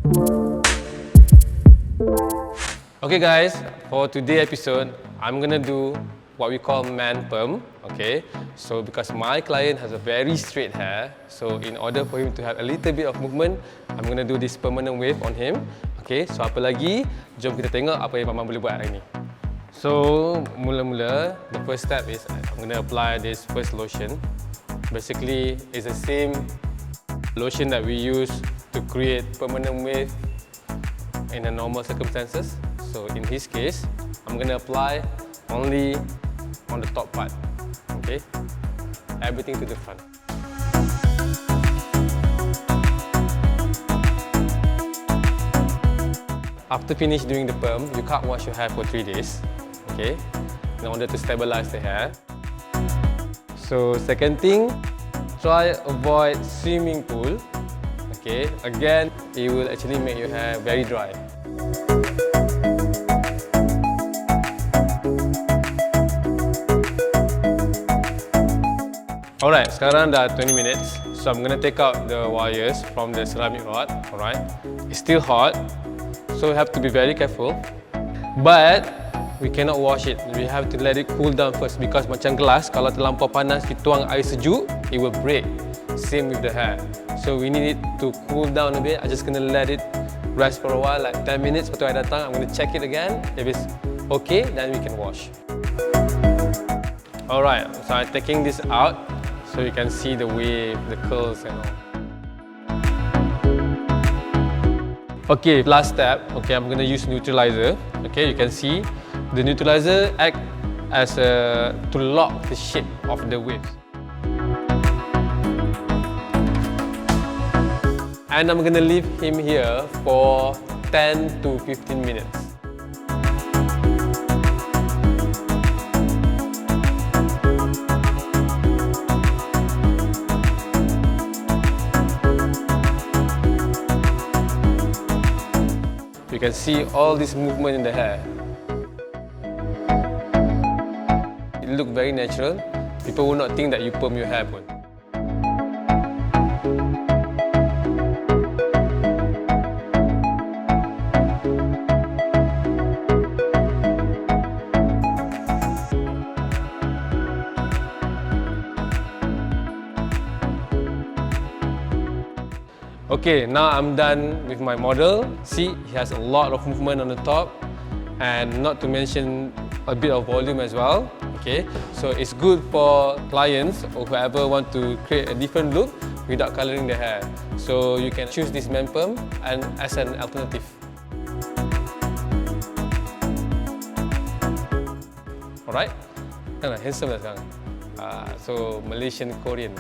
Okay guys, for today's episode, I'm gonna do what we call Manperm. Okay, so because my client has a very straight hair, so in order for him to have a little bit of movement, I'm gonna do this permanent wave on him. Okay, so apa lagi? Jom kita tengok apa yang Bambang boleh buat hari ni. So mula-mula, the first step is I'm gonna apply this first lotion. Basically, it's the same lotion that we use to create permanent wave in the normal circumstances. So in his case, I'm gonna apply only on the top part. Okay, everything to the front. After finish doing the perm, you can't wash your hair for 3 days. Okay, in order to stabilize the hair. So second thing, try avoid swimming pool. Okay, again, it will actually make your hair very dry. Alright, sekarang dah 20 minutes. So I'm gonna take out the wires from the ceramic rod. Alright, it's still hot, so we have to be very careful. But we cannot wash it. We have to let it cool down first because macam gelas, kalau terlampau panas, kita tuang air sejuk, it will break. Same with the hair. So we need it to cool down a bit. I'm just gonna let it rest for a while, like 10 minutes. Lepas tu I datang, I'm gonna check it again. If it's okay, then we can wash. Alright, so I'm taking this out. So you can see the wave, the curls and all. Okay, last step. Okay, I'm gonna use neutralizer. Okay, you can see the neutralizer act as to lock the shape of the waves. And I'm gonna leave him here for 10 to 15 minutes. You can see all this movement in the hair. It looks very natural. People will not think that you perm your hair pun. Okay, now I'm done with my model. See, he has a lot of movement on the top and not to mention a bit of volume as well. Okay, so it's good for clients or whoever want to create a different look without coloring the hair. So you can choose this Manperm and as an alternative. Alright, handsome lah sekarang. So Malaysian Korean.